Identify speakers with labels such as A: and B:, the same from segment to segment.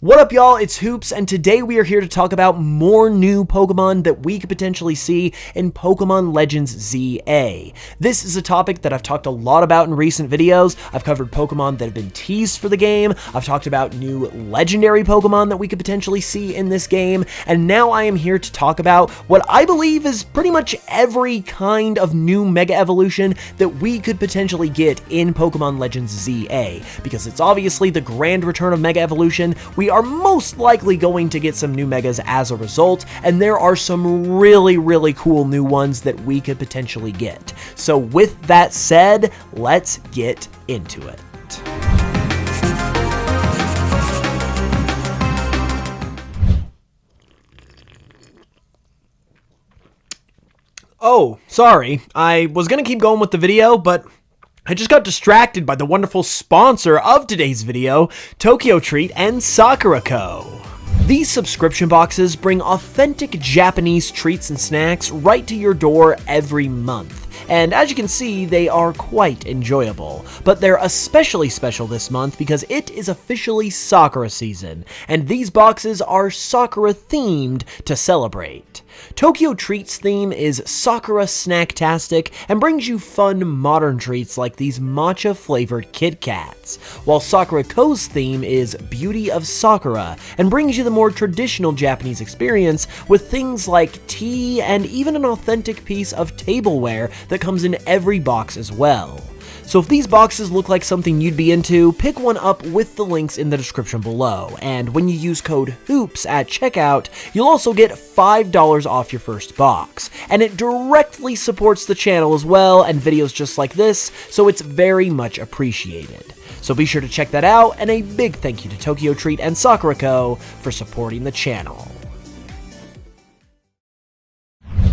A: What up, y'all? It's Hoops, and today we are here to talk about more new Pokemon that we could potentially see in Pokemon Legends ZA. This is a topic that I've talked a lot about in recent videos. I've covered Pokemon that have been teased for the game. I've talked about new legendary Pokemon that we could potentially see in this game, and now I am here to talk about what I believe is pretty much every kind of new Mega Evolution that we could potentially get in Pokemon Legends ZA, because it's obviously the grand return of Mega Evolution. We are most likely going to get some new Megas as a result, and there are some really cool new ones that we could potentially get. So with that said, let's get into it. Oh, sorry, I was gonna keep going with the video, but I just got distracted by the wonderful sponsor of today's video, Tokyo Treat and Sakura Co. These subscription boxes bring authentic Japanese treats and snacks right to your door every month. And as you can see, they are quite enjoyable. But they're especially special this month because it is officially Sakura season, and these boxes are Sakura themed to celebrate. Tokyo Treat's theme is Sakura Snacktastic and brings you fun modern treats like these matcha flavored Kit Kats, while Sakura Co.'s theme is Beauty of Sakura and brings you the more traditional Japanese experience with things like tea and even an authentic piece of tableware that comes in every box as well. So if these boxes look like something you'd be into, pick one up with the links in the description below, and when you use code HOOPS at checkout, you'll also get $5 off your first box, and it directly supports the channel as well and videos just like this, so it's very much appreciated. So be sure to check that out, and a big thank you to Tokyo Treat and Sakura Co. for supporting the channel.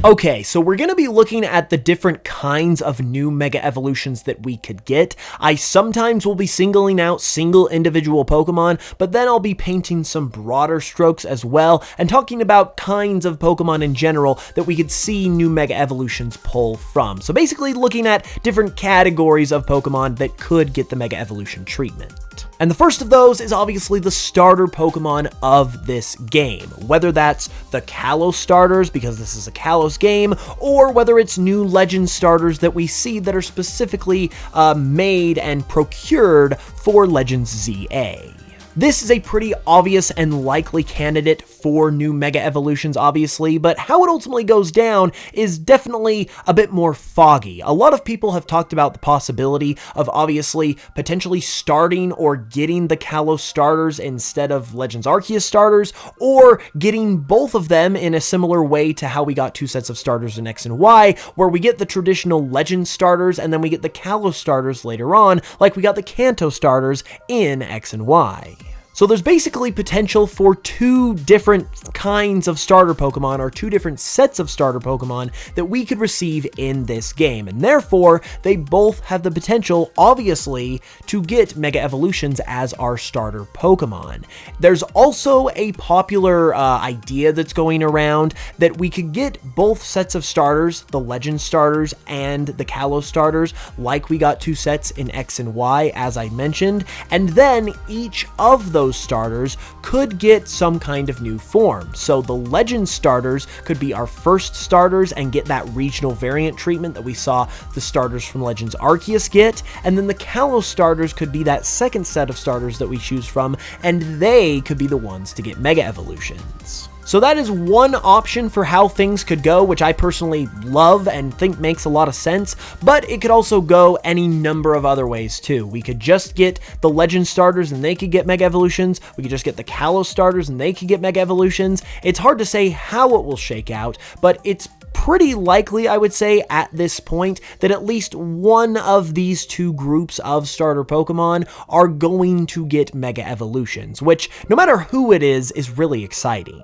A: Okay, so we're going to be looking at the different kinds of new Mega Evolutions that we could get. I sometimes will be singling out single individual Pokemon, but then I'll be painting some broader strokes as well, and talking about kinds of Pokemon in general that we could see new Mega Evolutions pull from. So basically looking at different categories of Pokemon that could get the Mega Evolution treatment. And the first of those is obviously the starter Pokemon of this game, whether that's the Kalos starters, because this is a Kalos game, or whether it's new Legend starters that we see that are specifically made and procured for Legends ZA. This is a pretty obvious and likely candidate for new Mega Evolutions, obviously, but how it ultimately goes down is definitely a bit more foggy. A lot of people have talked about the possibility of obviously potentially starting or getting the Kalos starters instead of Legends Arceus starters, or getting both of them in a similar way to how we got two sets of starters in X and Y, where we get the traditional Legend starters and then we get the Kalos starters later on, like we got the Kanto starters in X and Y. So there's basically potential for two different kinds of starter Pokemon, or two different sets of starter Pokemon that we could receive in this game, and therefore they both have the potential, obviously, to get Mega Evolutions as our starter Pokemon. There's also a popular idea that's going around that we could get both sets of starters, the Legend starters and the Kalos starters, like we got two sets in X and Y, as I mentioned, and then each of those starters could get some kind of new form. So the Legend starters could be our first starters and get that regional variant treatment that we saw the starters from Legends Arceus get, and then the Kalos starters could be that second set of starters that we choose from, and they could be the ones to get Mega Evolutions. So that is one option for how things could go, which I personally love and think makes a lot of sense, but it could also go any number of other ways too. We could just get the Legend starters and they could get Mega Evolutions. We could just get the Kalos starters and they could get Mega Evolutions. It's hard to say how it will shake out, but it's pretty likely, I would say, at this point, that at least one of these two groups of starter Pokemon are going to get Mega Evolutions, which, no matter who it is really exciting.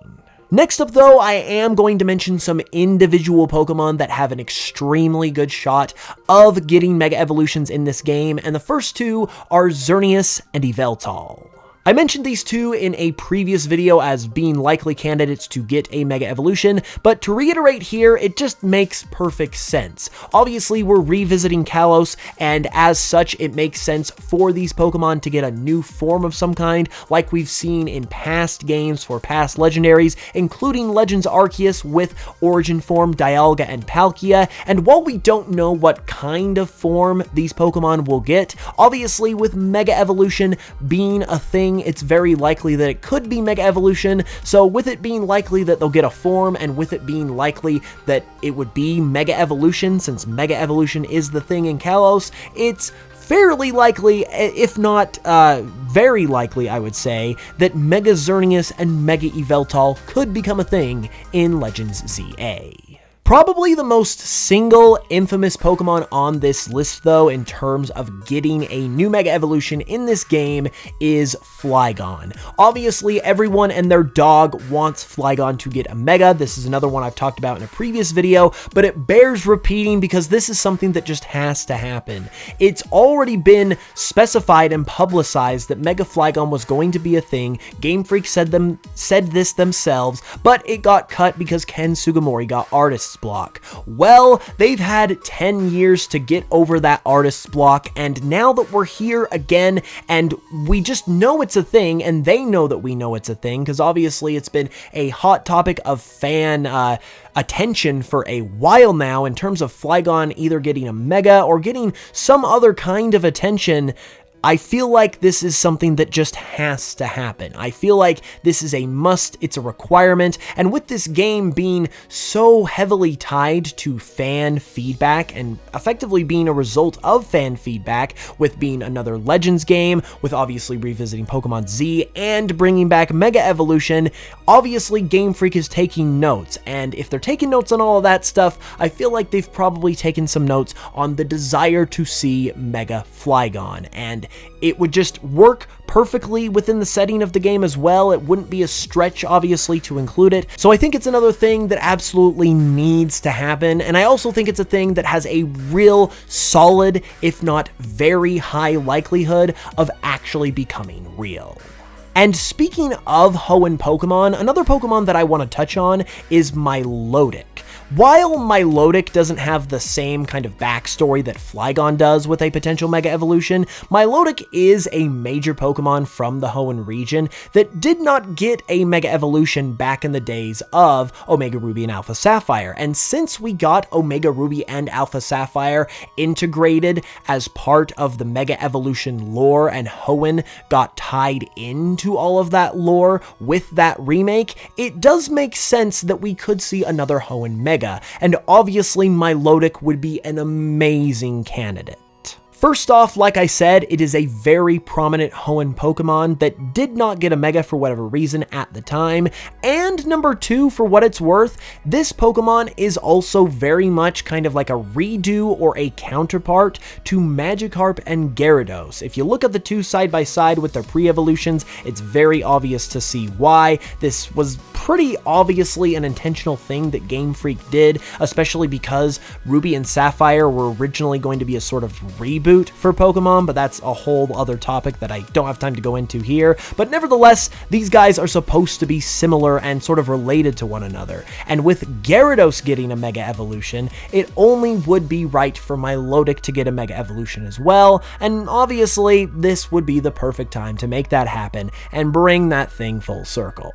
A: Next up though, I am going to mention some individual Pokemon that have an extremely good shot of getting Mega Evolutions in this game, and the first two are Xerneas and Yveltal. I mentioned these two in a previous video as being likely candidates to get a Mega Evolution, but to reiterate here, it just makes perfect sense. Obviously, we're revisiting Kalos, and as such, it makes sense for these Pokemon to get a new form of some kind, like we've seen in past games for past legendaries, including Legends Arceus with Origin Form, Dialga, and Palkia. And while we don't know what kind of form these Pokemon will get, obviously with Mega Evolution being a thing, it's very likely that it could be Mega Evolution. So with it being likely that they'll get a form, and with it being likely that it would be Mega Evolution, since Mega Evolution is the thing in Kalos, it's fairly likely, if not very likely, I would say, that Mega Xerneas and Mega Yveltal could become a thing in Legends ZA. Probably the most single infamous Pokemon on this list, though, in terms of getting a new Mega Evolution in this game is Flygon. Obviously, everyone and their dog wants Flygon to get a Mega. This is another one I've talked about in a previous video, but it bears repeating because this is something that just has to happen. It's already been specified and publicized that Mega Flygon was going to be a thing. Game Freak said this themselves, but it got cut because Ken Sugimori got artist's block. Well, they've had 10 years to get over that artist's block, and now that we're here again, and we just know it's a thing, and they know that we know it's a thing, because obviously it's been a hot topic of fan attention for a while now in terms of Flygon either getting a Mega or getting some other kind of attention. I feel like this is something that just has to happen. I feel like this is a must, it's a requirement, and with this game being so heavily tied to fan feedback and effectively being a result of fan feedback, with being another Legends game, with obviously revisiting Pokemon Z and bringing back Mega Evolution, obviously Game Freak is taking notes, and if they're taking notes on all of that stuff, I feel like they've probably taken some notes on the desire to see Mega Flygon, and it would just work perfectly within the setting of the game as well. It wouldn't be a stretch, obviously, to include it. So I think it's another thing that absolutely needs to happen, and I also think it's a thing that has a real solid, if not very high likelihood of actually becoming real. And speaking of Hoenn Pokemon, another Pokemon that I want to touch on is Milotic. While Milotic doesn't have the same kind of backstory that Flygon does with a potential Mega Evolution, Milotic is a major Pokemon from the Hoenn region that did not get a Mega Evolution back in the days of Omega Ruby and Alpha Sapphire. And since we got Omega Ruby and Alpha Sapphire integrated as part of the Mega Evolution lore, and Hoenn got tied into all of that lore with that remake, it does make sense that we could see another Hoenn Mega. And obviously Milotic would be an amazing candidate. First off, like I said, it is a very prominent Hoenn Pokemon that did not get a Mega for whatever reason at the time, and number two, for what it's worth, this Pokemon is also very much kind of like a redo or a counterpart to Magikarp and Gyarados. If you look at the two side by side with their pre-evolutions, it's very obvious to see why. This was pretty obviously an intentional thing that Game Freak did, especially because Ruby and Sapphire were originally going to be a sort of reboot for Pokemon, but that's a whole other topic that I don't have time to go into here. But nevertheless, these guys are supposed to be similar and sort of related to one another. And with Gyarados getting a Mega Evolution, it only would be right for Milotic to get a Mega Evolution as well, and obviously this would be the perfect time to make that happen and bring that thing full circle.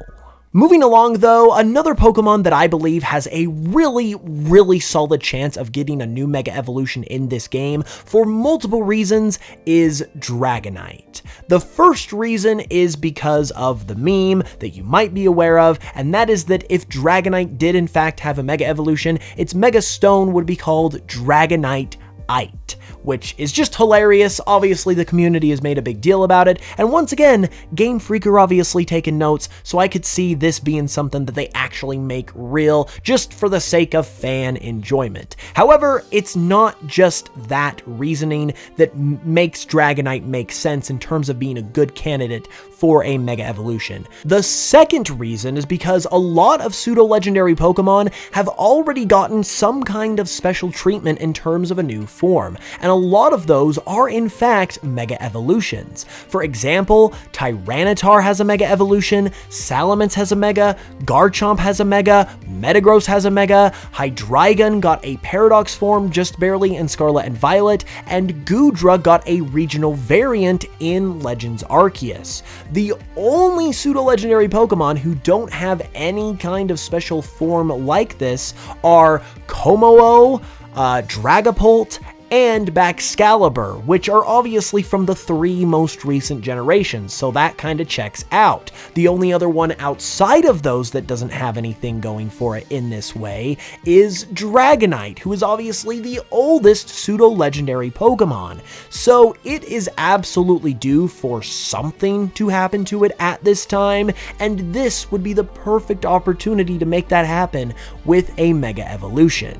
A: Moving along though, another Pokemon that I believe has a really solid chance of getting a new Mega Evolution in this game for multiple reasons is Dragonite. The first reason is because of the meme that you might be aware of, and that is that if Dragonite did in fact have a Mega Evolution, its Mega Stone would be called Dragonite-ite, which is just hilarious. Obviously, the community has made a big deal about it, and once again, Game Freak are obviously taking notes, so I could see this being something that they actually make real, just for the sake of fan enjoyment. However, it's not just that reasoning that makes Dragonite make sense in terms of being a good candidate for a Mega Evolution. The second reason is because a lot of pseudo-legendary Pokemon have already gotten some kind of special treatment in terms of a new form, and a lot of those are in fact Mega Evolutions. For example, Tyranitar has a Mega Evolution, Salamence has a Mega, Garchomp has a Mega, Metagross has a Mega, Hydreigon got a Paradox form just barely in Scarlet and Violet, and Goodra got a regional variant in Legends Arceus. The only pseudo-legendary Pokemon who don't have any kind of special form like this are Kommo-o, Dragapult, and Baxcalibur, which are obviously from the 3 most recent generations, so that kind of checks out. The only other one outside of those that doesn't have anything going for it in this way is Dragonite, who is obviously the oldest pseudo-legendary Pokemon. So it is absolutely due for something to happen to it at this time, and this would be the perfect opportunity to make that happen with a Mega Evolution.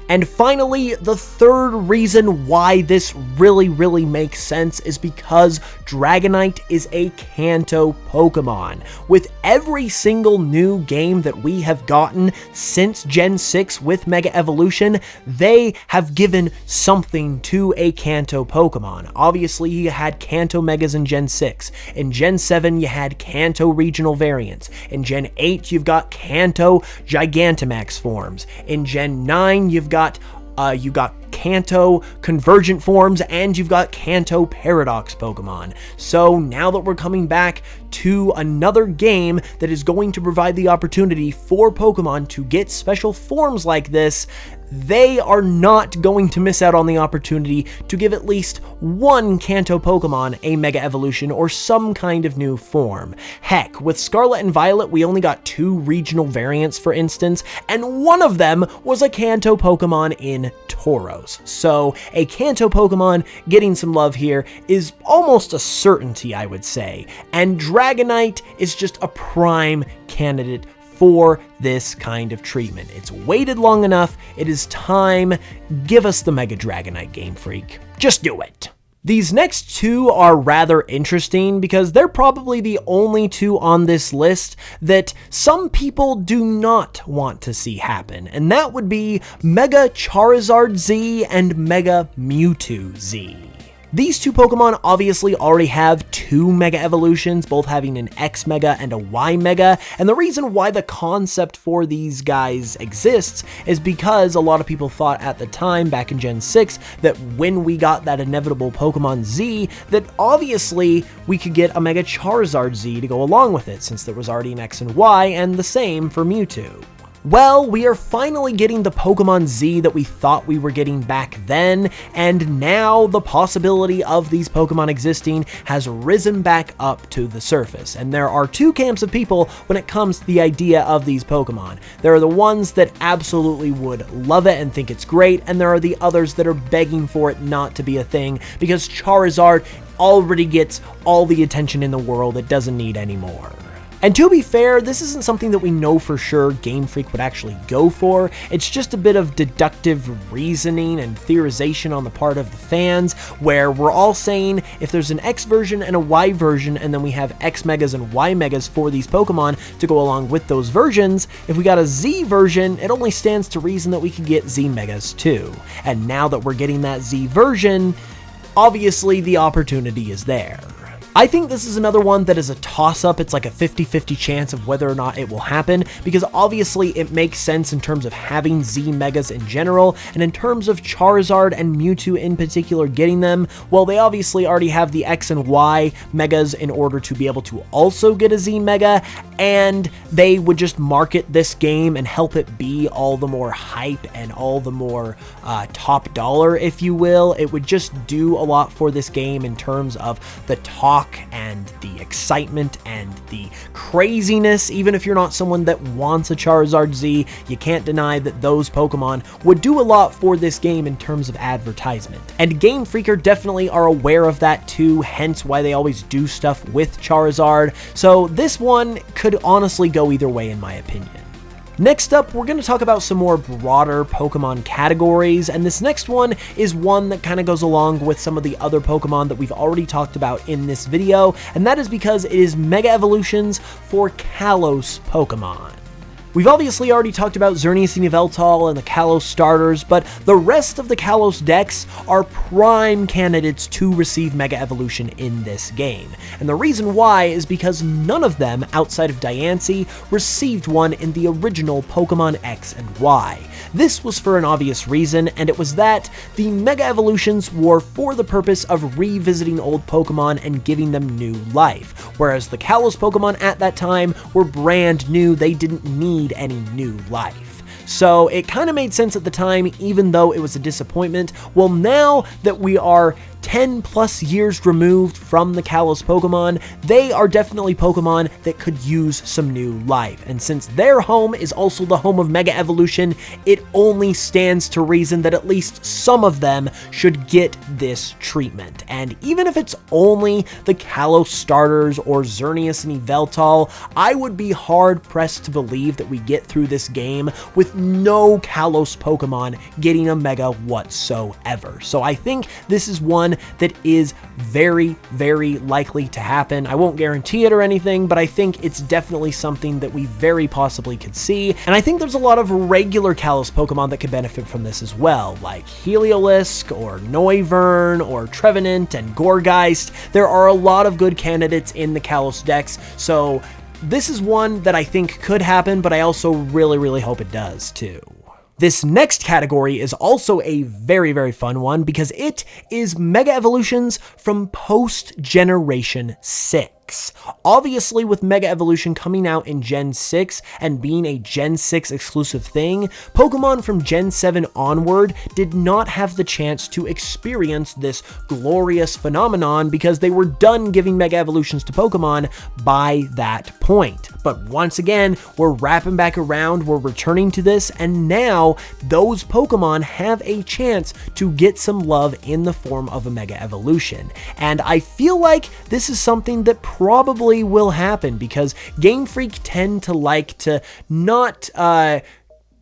A: And finally, the third reason why this really makes sense is because Dragonite is a Kanto Pokemon. With every single new game that we have gotten since Gen 6 with Mega Evolution, they have given something to a Kanto Pokemon. Obviously, you had Kanto Megas in Gen 6. In Gen 7, you had Kanto regional variants. In Gen 8, you've got Kanto Gigantamax forms. In Gen 9, you got Kanto Convergent forms, and you've got Kanto Paradox Pokemon. So now that we're coming back to another game that is going to provide the opportunity for Pokemon to get special forms like this, they are not going to miss out on the opportunity to give at least one Kanto Pokemon a Mega Evolution or some kind of new form. Heck, with Scarlet and Violet, we only got 2 regional variants, for instance, and one of them was a Kanto Pokemon in Tauros. So a Kanto Pokemon getting some love here is almost a certainty, I would say, and Dragonite is just a prime candidate for this kind of treatment. It's waited long enough, it is time. Give us the Mega Dragonite, Game Freak. Just do it. These next 2 are rather interesting because they're probably the only 2 on this list that some people do not want to see happen, and that would be Mega Charizard Z and Mega Mewtwo Z. These 2 Pokemon obviously already have 2 Mega Evolutions, both having an X Mega and a Y Mega, and the reason why the concept for these guys exists is because a lot of people thought at the time, back in Gen 6, that when we got that inevitable Pokemon Z, that obviously we could get a Mega Charizard Z to go along with it, since there was already an X and Y, and the same for Mewtwo. Well, we are finally getting the Pokemon Z that we thought we were getting back then, and now the possibility of these Pokemon existing has risen back up to the surface. And there are 2 camps of people when it comes to the idea of these Pokemon. There are the ones that absolutely would love it and think it's great, and there are the others that are begging for it not to be a thing because Charizard already gets all the attention in the world it doesn't need anymore. And to be fair, this isn't something that we know for sure Game Freak would actually go for. It's just a bit of deductive reasoning and theorization on the part of the fans, where we're all saying if there's an X version and a Y version, and then we have X Megas and Y Megas for these Pokemon to go along with those versions, if we got a Z version, it only stands to reason that we could get Z Megas too. And now that we're getting that Z version, obviously the opportunity is there. I think this is another one that is a toss-up. It's like a 50-50 chance of whether or not it will happen, because obviously it makes sense in terms of having Z Megas in general, and in terms of Charizard and Mewtwo in particular getting them, well, they obviously already have the X and Y Megas in order to be able to also get a Z Mega, and they would just market this game and help it be all the more hype and all the more top dollar, if you will. It would just do a lot for this game in terms of the talk and the excitement and the craziness. Even if you're not someone that wants a Charizard Z, you can't deny that those Pokemon would do a lot for this game in terms of advertisement. And Game Freaker definitely are aware of that too, hence why they always do stuff with Charizard. So this one could honestly go either way in my opinion. Next up, we're going to talk about some more broader Pokemon categories, and this next one is one that kind of goes along with some of the other Pokemon that we've already talked about in this video, and that is because it is Mega Evolutions for Kalos Pokemon. We've obviously already talked about Xerneas and Yveltal and the Kalos starters, but the rest of the Kalos decks are prime candidates to receive Mega Evolution in this game. And the reason why is because none of them, outside of Diancie, received one in the original Pokemon X and Y. This was for an obvious reason, and it was that the Mega Evolutions were for the purpose of revisiting old Pokemon and giving them new life, whereas the Kalos Pokemon at that time were brand new, they didn't need any new life. So it kind of made sense at the time, even though it was a disappointment. Well, now that we are 10 plus years removed from the Kalos Pokemon, they are definitely Pokemon that could use some new life. And since their home is also the home of Mega Evolution, it only stands to reason that at least some of them should get this treatment. And even if it's only the Kalos starters or Xerneas and Yveltal, I would be hard pressed to believe that we get through this game with no Kalos Pokemon getting a Mega whatsoever. So I think this is one that is very, very likely to happen. I won't guarantee it or anything, but I think it's definitely something that we very possibly could see. And I think there's a lot of regular Kalos Pokemon that could benefit from this as well, like Heliolisk or Noivern or Trevenant and Gourgeist. There are a lot of good candidates in the Kalos decks, so this is one that I think could happen, but I also really, really hope it does too. This next category is also a very, very fun one because it is Mega Evolutions from post-Generation 6. Obviously, with Mega Evolution coming out in Gen 6 and being a Gen 6 exclusive thing, Pokemon from Gen 7 onward did not have the chance to experience this glorious phenomenon because they were done giving Mega Evolutions to Pokemon by that point. But once again, we're wrapping back around, we're returning to this, and now those Pokemon have a chance to get some love in the form of a Mega Evolution. And I feel like this is something that probably will happen because Game Freak tend to like to not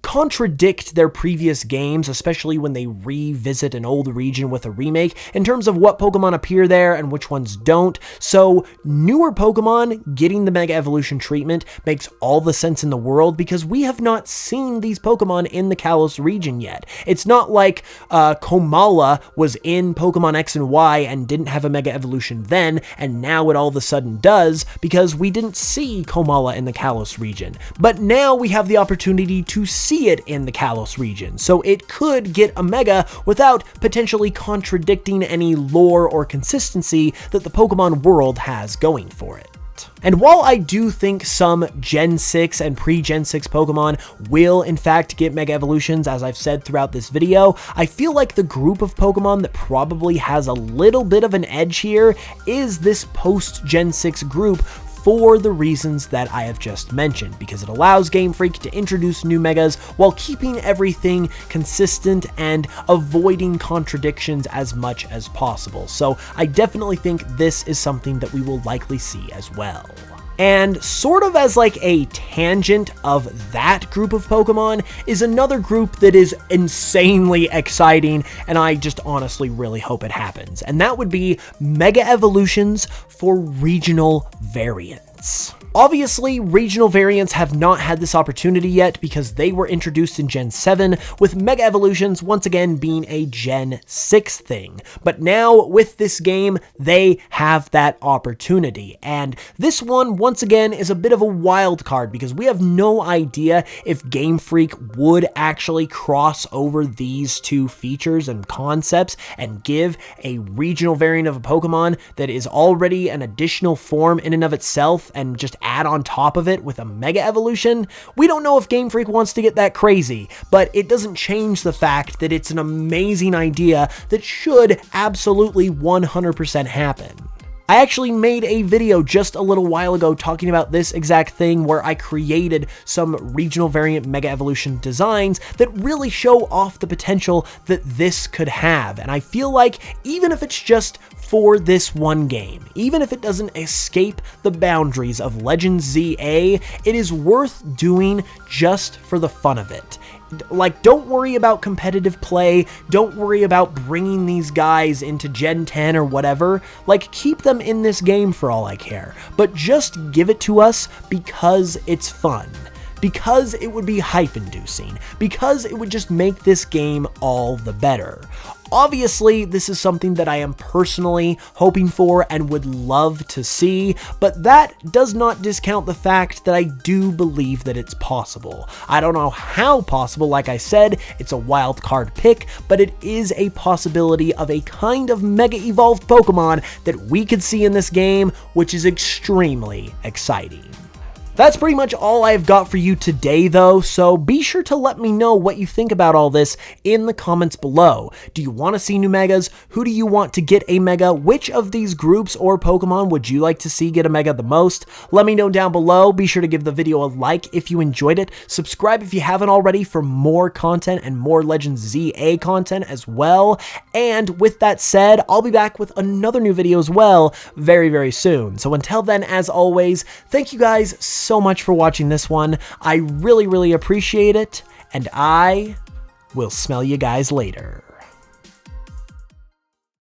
A: contradict their previous games, especially when they revisit an old region with a remake, in terms of what Pokemon appear there and which ones don't. So newer Pokemon getting the Mega Evolution treatment makes all the sense in the world because we have not seen these Pokemon in the Kalos region yet. It's not like Komala was in Pokemon X and Y and didn't have a Mega Evolution then, and now it all of a sudden does because we didn't see Komala in the Kalos region. But now we have the opportunity to see it in the Kalos region, so it could get a Mega without potentially contradicting any lore or consistency that the Pokemon world has going for it. And while I do think some Gen 6 and pre-Gen 6 Pokemon will in fact get Mega Evolutions, as I've said throughout this video, I feel like the group of Pokemon that probably has a little bit of an edge here is this post-Gen 6 group for the reasons that I have just mentioned, because it allows Game Freak to introduce new Megas while keeping everything consistent and avoiding contradictions as much as possible. So I definitely think this is something that we will likely see as well. And sort of as like a tangent of that group of Pokemon is another group that is insanely exciting, and I just honestly really hope it happens. And that would be Mega Evolutions for regional variants. Obviously, regional variants have not had this opportunity yet because they were introduced in Gen 7, with Mega Evolutions once again being a Gen 6 thing. But now, with this game, they have that opportunity. And this one, once again, is a bit of a wild card because we have no idea if Game Freak would actually cross over these two features and concepts and give a regional variant of a Pokemon that is already an additional form in and of itself and just add on top of it with a Mega Evolution. We don't know if Game Freak wants to get that crazy, but it doesn't change the fact that it's an amazing idea that should absolutely 100% happen. I actually made a video just a little while ago talking about this exact thing where I created some regional variant Mega Evolution designs that really show off the potential that this could have. And I feel like even if it's just for this one game, even if it doesn't escape the boundaries of Legends ZA, it is worth doing just for the fun of it. Like, don't worry about competitive play, don't worry about bringing these guys into Gen 10 or whatever, like, keep them in this game for all I care, but just give it to us because it's fun. because it would be hype-inducing, because it would just make this game all the better. Obviously, this is something that I am personally hoping for and would love to see, but that does not discount the fact that I do believe that it's possible. I don't know how possible, like I said, it's a wild card pick, but it is a possibility of a kind of mega evolved Pokemon that we could see in this game, which is extremely exciting. That's pretty much all I've got for you today though, so be sure to let me know what you think about all this in the comments below. Do you want to see new megas? Who do you want to get a mega? Which of these groups or Pokemon would you like to see get a mega the most? Let me know down below. Be sure to give the video a like if you enjoyed it. Subscribe if you haven't already for more content and more Legends ZA content as well. And with that said, I'll be back with another new video as well very, very soon. So until then, as always, thank you guys so much for watching this one. I really, really appreciate it, and I will smell you guys later.